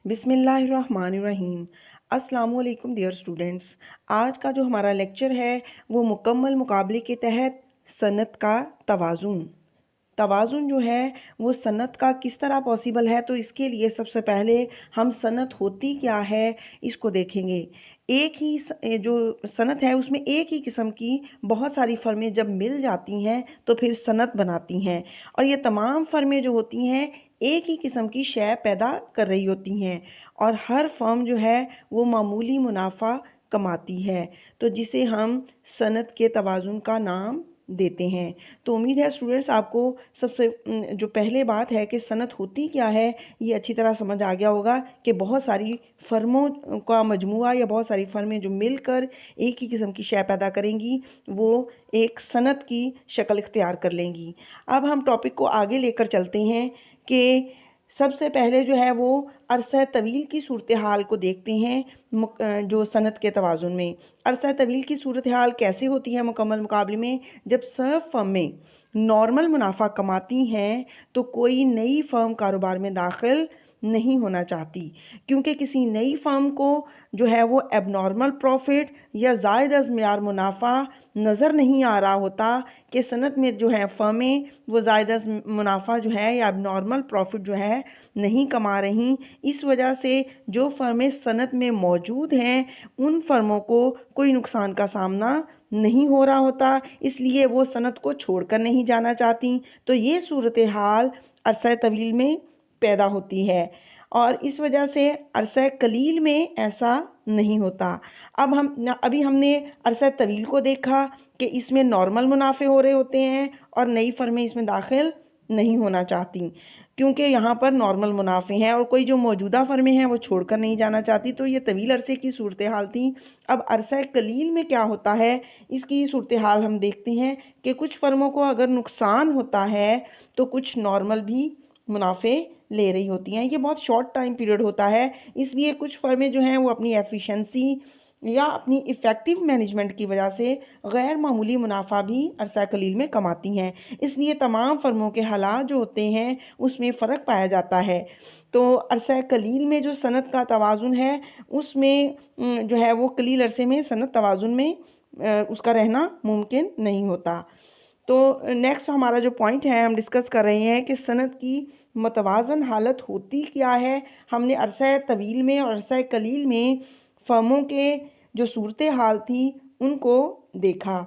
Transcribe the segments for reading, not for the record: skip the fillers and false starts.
बिस्मिल्लाहिर्रहमानिर्रहीम। अस्सलाम वालेकुम डियर स्टूडेंट्स। आज का जो हमारा लेक्चर है वो मुकम्मल मुकाबले के तहत सनत का तवाज़ुन। तवाज़ुन जो है वो सनत का किस तरह पॉसिबल है, तो इसके लिए सबसे पहले हम सनत होती क्या है इसको देखेंगे। एक ही जो सनत है उसमें एक ही किस्म की बहुत सारी फर्में जब मिल जाती हैं तो फिर सनत बनाती हैं, और ये तमाम फर्में जो होती हैं एक ही किस्म की शय पैदा कर रही होती हैं, और हर फर्म जो है वो मामूली मुनाफा कमाती है, तो जिसे हम सनत के तवाज़ुन का नाम देते हैं। तो उम्मीद है स्टूडेंट्स आपको सबसे जो पहले बात है कि सनत होती क्या है ये अच्छी तरह समझ आ गया होगा कि बहुत सारी फर्मों का मजमुआ या बहुत सारी फर्में जो मिलकर एक ही किस्म की शय पैदा करेंगी वो एक सनत की शक्ल इख्तियार कर लेंगी। अब हम टॉपिक को आगे लेकर चलते हैं कि सबसे पहले जो है वो अरसा तवील की सूरत हाल को देखते हैं। जो सनत के तवाज़ुन में अरसा तवील की सूरत हाल कैसे होती है मुकम्मल मुकाबले में, जब सब फर्में नॉर्मल मुनाफा कमाती हैं तो कोई नई फर्म कारोबार में दाखिल नहीं होना चाहती, क्योंकि किसी नई फर्म को जो है वो एबनॉर्मल प्रॉफिट या ज़ायद अज़ मियार मुनाफा नज़र नहीं आ रहा होता कि सनत में जो है फर्में वो ज़ायद अज़ मुनाफा जो है या एबनॉर्मल प्रॉफिट जो है नहीं कमा रही। इस वजह से जो फर्में सनत में मौजूद हैं उन फर्मों को कोई नुकसान का सामना नहीं हो रहा होता, इसलिए वो सनत को छोड़कर नहीं जाना चाहती। तो ये सूरत हाल अरसा तवील में पैदा होती है, और इस वजह से अरसा कलील में ऐसा नहीं होता। अभी हमने अरसा तवील को देखा कि इसमें नॉर्मल मुनाफे हो रहे होते हैं और नई फर्में इसमें दाखिल नहीं होना चाहती, क्योंकि यहाँ पर नॉर्मल मुनाफे हैं और कोई जो मौजूदा फर्में हैं वो छोड़कर नहीं जाना चाहती। तो ये तवील अरसे की सूरत हाल थी। अब अरसा कलील में क्या होता है इसकी सूरत हाल हम देखते हैं कि कुछ फर्मों को अगर नुकसान होता है तो कुछ नॉर्मल भी मुनाफे ले रही होती हैं। ये बहुत शॉर्ट टाइम पीरियड होता है, इसलिए कुछ फर्में जो हैं वो अपनी एफिशिएंसी या अपनी इफ़ेक्टिव मैनेजमेंट की वजह से गैर मामूली मुनाफा भी अरसा कलील में कमाती हैं। इसलिए तमाम फर्मों के हालात जो होते हैं उसमें फ़र्क पाया जाता है। तो अरसा कलील में जो सनत का तवाज़ुन है उसमें जो है वो कलील अरसे में सनत तवाज़ुन में उसका रहना मुमकिन नहीं होता। तो नेक्स्ट हमारा जो पॉइंट है हम डिस्कस कर रहे हैं कि सनत की मतवाज़न हालत होती क्या है। हमने अरसा तवील में और अरसा कलील में फर्मों के जो सूरत हाल थी उनको देखा।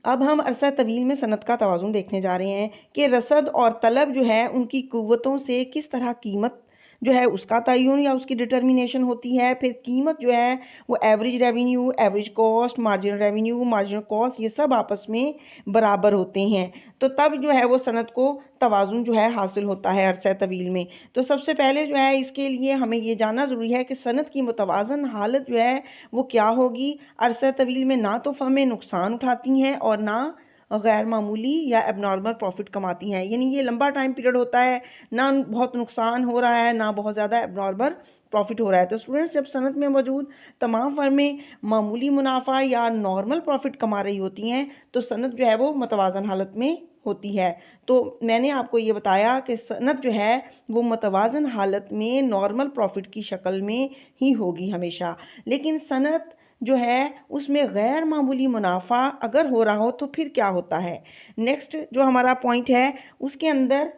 अब हम अरसा तवील में सनत का तवाज़ुन देखने जा रहे हैं कि रसद और तलब जो है उनकी क़ुव्वतों से किस तरह कीमत जो है उसका तयन या उसकी डिटर्मिनेशन होती है। फिर कीमत जो है वो average revenue, average cost, marginal revenue, marginal cost, ये सब आपस में बराबर होते हैं, तो तब जो है वो सनत को तवाज़ुन जो है हासिल होता है अरसा तवील में। तो सबसे पहले जो है इसके लिए हमें ये जानना ज़रूरी है कि सनत की मुतवाज़न हालत जो है वो क्या होगी। अरसा तवील में ना तो फर्में नुकसान उठाती हैं और ना गैर मामूली या एबनॉर्मल प्रॉफिट कमाती हैं, यानी ये लंबा टाइम पीरियड होता है, ना बहुत नुकसान हो रहा है ना बहुत ज़्यादा एबनॉर्मल प्रॉफिट हो रहा है। तो स्टूडेंट्स जब सनत में मौजूद तमाम फर्में मामूली मुनाफा या नॉर्मल प्रॉफिट कमा रही होती हैं तो सनत जो है वो मतवाज़न हालत में होती है। तो मैंने आपको ये बताया कि सनत जो है वो मतवाज़न हालत में नॉर्मल प्रॉफिट की शक्ल में ही होगी हमेशा, लेकिन सनत जो है उसमें गैर मामूली मुनाफा अगर हो रहा हो तो फिर क्या होता है। नेक्स्ट जो हमारा पॉइंट है उसके अंदर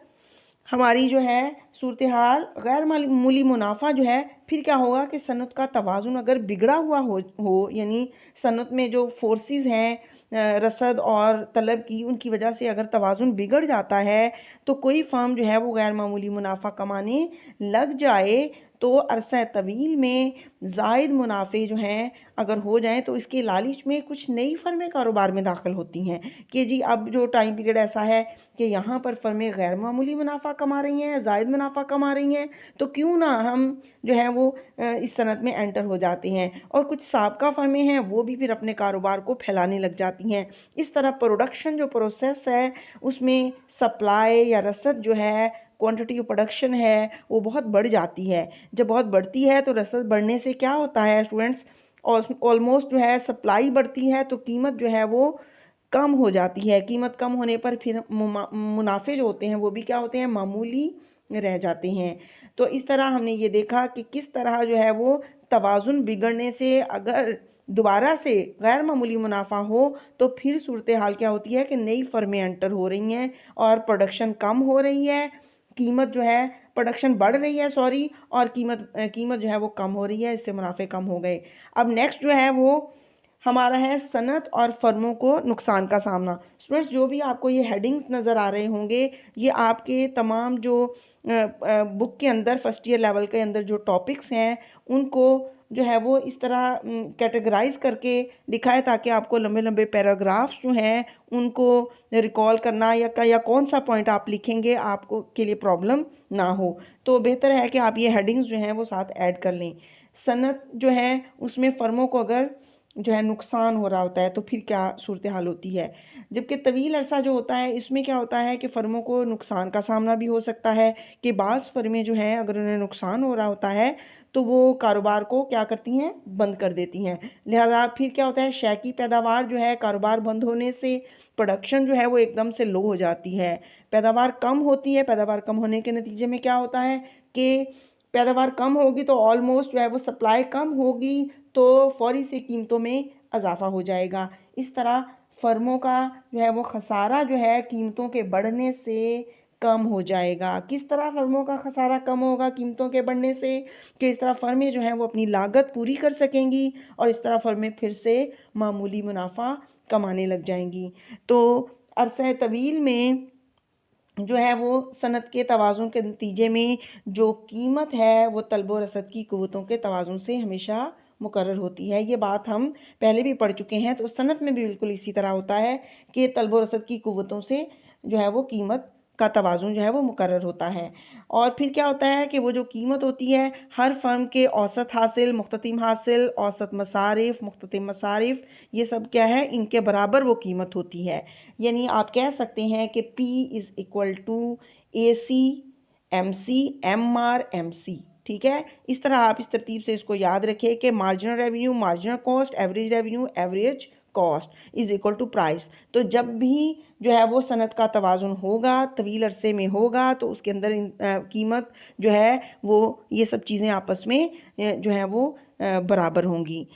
हमारी जो है सूरत हाल गैर मामूली मुनाफा जो है फिर क्या होगा कि सनत का तवाज़ुन अगर बिगड़ा हुआ हो यानी सनत में जो फोर्सेस हैं रसद और तलब की, उनकी वजह से अगर तवाज़ुन बिगड़ जाता है तो कोई फर्म जो है वो गैर मामूली मुनाफा कमाने लग जाए तो अरसा तवील में ज़ायद मुनाफे जो हैं अगर हो जाएं तो इसके लालच में कुछ नई फर्में कारोबार में दाखिल होती हैं कि जी अब जो टाइम पीरियड ऐसा है कि यहाँ पर फर्में गैर मामूली मुनाफा कमा रही हैं, ज़ायद मुनाफा कमा रही हैं, तो क्यों ना हम जो है वो इस सनत में एंटर हो जाते हैं। और कुछ साबका फर्में हैं वो भी फिर अपने कारोबार को फैलाने लग जाती हैं। इस तरह प्रोडक्शन जो प्रोसेस है उसमें सप्लाई या रसद जो है क्वांटिटी ऑफ प्रोडक्शन है वो बहुत बढ़ जाती है। जब बहुत बढ़ती है तो रसद बढ़ने से क्या होता है स्टूडेंट्स, ऑलमोस्ट जो है सप्लाई बढ़ती है तो कीमत जो है वो कम हो जाती है। कीमत कम होने पर फिर मुनाफे जो होते हैं वो भी क्या होते हैं, मामूली रह जाते हैं। तो इस तरह हमने ये देखा कि किस तरह जो है वो तवाज़ुन बिगड़ने से अगर दोबारा से गैर मामूली मुनाफा हो तो फिर सूरत हाल क्या होती है कि नई फर्में एंटर हो रही हैं और प्रोडक्शन कम हो रही है, कीमत जो है प्रोडक्शन बढ़ रही है सॉरी, और कीमत जो है वो कम हो रही है, इससे मुनाफे कम हो गए। अब नेक्स्ट जो है वो हमारा है सनत और फर्मों को नुकसान का सामना। स्टूडेंट्स जो भी आपको ये हेडिंग्स नज़र आ रहे होंगे ये आपके तमाम जो बुक के अंदर फर्स्ट ईयर लेवल के अंदर जो टॉपिक्स हैं उनको जो है वो इस तरह कैटेगराइज करके दिखाए ताकि आपको लंबे लंबे पैराग्राफ्स जो हैं उनको रिकॉल करना या कौन सा पॉइंट आप लिखेंगे आपको के लिए प्रॉब्लम ना हो। तो बेहतर है कि आप ये हेडिंग्स जो हैं वो साथ ऐड कर लें। सनत जो है उसमें फर्मों को अगर जो है नुकसान हो रहा होता है तो फिर क्या सूरत हाल होती है। जबकि तवील अरसा जो होता है इसमें क्या होता है कि फ़र्मों को नुकसान का सामना भी हो सकता है कि बाज़ फर्में जो हैं अगर उन्हें नुकसान हो रहा होता है तो वो कारोबार को क्या करती हैं, बंद कर देती हैं। लिहाजा फिर क्या होता है, शय की पैदावार जो है कारोबार बंद होने से प्रोडक्शन जो है वो एकदम से लो हो जाती है, पैदावार कम होती है। पैदावार कम होने के नतीजे में क्या होता है कि पैदावार कम होगी तो ऑलमोस्ट जो है वो सप्लाई कम होगी तो फौरी से कीमतों में इजाफा हो जाएगा। इस तरह फर्मों का जो है वो खसारा जो है कीमतों के बढ़ने से कम हो जाएगा। किस तरह फर्मों का खसारा कम होगा कीमतों के बढ़ने से, कि इस तरह फर्में जो हैं वो अपनी लागत पूरी कर सकेंगी और इस तरह फर्में फिर से मामूली मुनाफा कमाने लग जाएंगी। तो अरसा तवील में जो है वो सनत के तवाज़ुन के नतीजे में जो कीमत है वो तलब व रसद की क़ुव्वतों के तवाज़ुन से हमेशा मुकर्रर होती है। ये बात हम पहले भी पढ़ चुके हैं। तो सनत में भी बिल्कुल इसी तरह होता है कि तलब व रसद की क़ुव्वतों से जो है वो कीमत का तवाज़ुन जो है वो मुकर्रर होता है। और फिर क्या होता है कि वो जो कीमत होती है हर फर्म के औसत हासिल, मुख्ततिम हासिल, औसत मसारिफ, मुख्ततिम मसारिफ, ये सब क्या है, इनके बराबर वो कीमत होती है। यानी आप कह सकते हैं कि P is equal to AC MC MR MC। ठीक है, इस तरह आप इस तरतीब से इसको याद रखें कि marginal revenue marginal cost, average revenue average cost is equal to price. तो जब भी जो है वो सनत का तवाज़ुन होगा, तवील अरसे में होगा, तो उसके अंदर कीमत जो है वो ये सब चीज़ें आपस में जो है वो बराबर होंगी।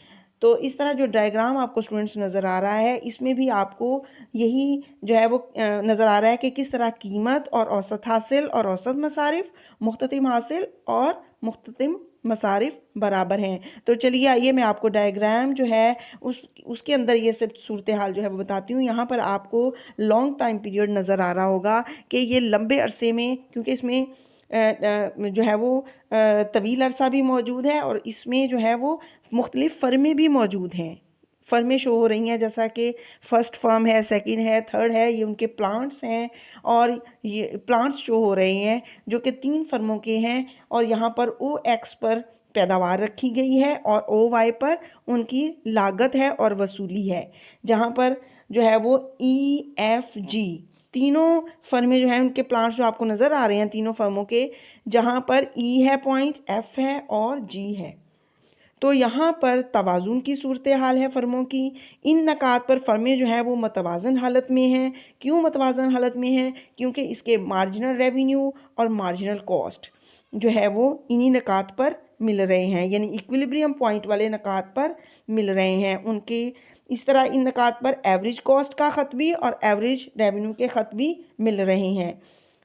तो इस तरह जो डायग्राम आपको स्टूडेंट्स नज़र आ रहा है इसमें भी आपको यही जो है वो नज़र आ रहा है कि किस तरह कीमत और औसत हासिल और औसत मसारिफ, मुख्ततिम हासिल और मुख्ततिम मसारिफ बराबर हैं। तो चलिए आइए मैं आपको डायग्राम जो है उसके अंदर ये सब सूरत हाल जो है वो बताती हूँ। यहाँ पर आपको लॉन्ग टाइम पीरियड नज़र आ रहा होगा कि ये लंबे अरसे में, क्योंकि इसमें जो है वो तवील अरसा भी मौजूद है और इसमें जो है वो मुख्तलिफ़ फर्में भी मौजूद हैं। फर्में शो हो रही हैं जैसा कि फर्स्ट फर्म है, सेकंड है, थर्ड है, ये उनके प्लांट्स हैं और ये प्लांट्स शो हो रहे हैं जो कि 3 फर्मों के हैं। और यहाँ पर OX पर पैदावार रखी गई है और OY पर उनकी लागत है और वसूली है। जहाँ पर जो है वो EFG तीनों फर्में जो हैं उनके प्लांट्स जो आपको नज़र आ रहे हैं तीनों फर्मों के, जहाँ पर E है पॉइंट, F है और G है। तो यहाँ पर तवाज़ुन की सूरत हाल है फर्मों की। इन नकात पर फर्में जो है वो मतवाज़न हालत में हैं। क्यों मतवाज़न हालत में हैं? क्योंकि इसके मार्जिनल रेवेन्यू और मार्जिनल कॉस्ट जो है वो इन्हीं नकात पर मिल रहे हैं, यानी इक्विलिब्रियम पॉइंट वाले नकात पर मिल रहे हैं उनके। इस तरह इन नकात पर एवरेज कॉस्ट का ख़त भी और एवरेज रेवेन्यू के ख़त भी मिल रहे हैं।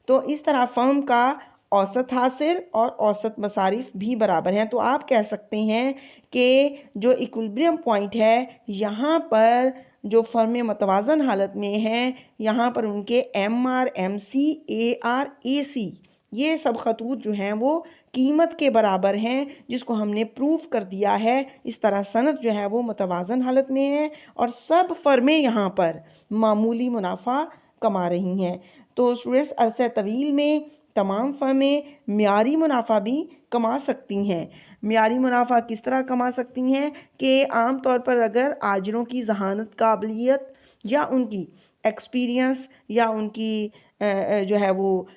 तो इस तरह फर्म का औसत हासिल और औसत मसारिफ भी बराबर हैं। तो आप कह सकते हैं कि जो इक्विलिब्रियम पॉइंट है यहाँ पर जो फर्में मतवाज़न हालत में हैं यहाँ पर उनके MR MC AR AC ये सब खतूत जो हैं वो कीमत के बराबर हैं, जिसको हमने प्रूफ कर दिया है। इस तरह सनत जो है वो मतवाज़न हालत में है और सब फर्में यहाँ पर मामूली मुनाफा कमा रही हैं। तो स्टूडेंट्स अरसे तवील में तमाम फर्में म्यारी मुनाफा भी कमा सकती हैं। म्यारी मुनाफा किस तरह कमा सकती हैं कि आम तौर पर अगर आजरों की जहानत काबिलियत या उनकी एक्सपीरियंस या उनकी जो है वो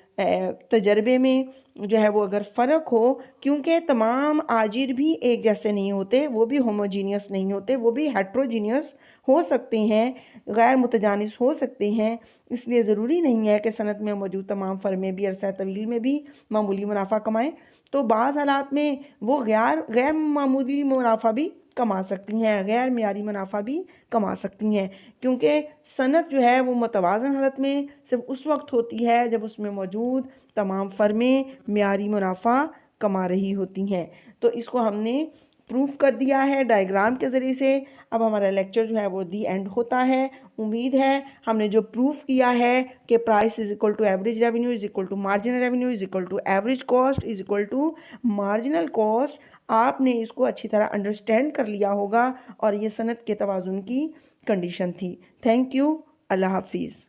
तजर्बे में जो है वो अगर फ़र्क हो, क्योंकि तमाम आजिर भी एक जैसे नहीं होते, वो भी होमोजीनियस नहीं होते, वो भी हेट्रोजीनियस हो सकते हैं, गैर मुतजानिस हो सकते हैं। इसलिए ज़रूरी नहीं है कि सनत में मौजूद तमाम फर्में भी अरसा तवील में भी मामूली मुनाफा कमाएं। तो बाज़ हालात में वो गैर गैर मामूली मुनाफा भी कमा सकती हैं, गैर मियारी मुनाफा भी कमा सकती हैं, क्योंकि सनत जो है वो मुतवाज़न हालत में सिर्फ उस वक्त होती है जब उसमें मौजूद तमाम फर्में मियारी मुनाफा कमा रही होती हैं। तो इसको हमने प्रूफ कर दिया है डायग्राम के ज़रिए से। अब हमारा लेक्चर जो है वो दी एंड होता है। उम्मीद है हमने जो प्रूफ किया है कि price is equal to average revenue is equal to marginal revenue is equal to average cost is equal to marginal cost, आपने इसको अच्छी तरह अंडरस्टैंड कर लिया होगा और ये सनत के तवाज़ुन की कंडीशन थी। Thank you. अल्लाह हाफिज़।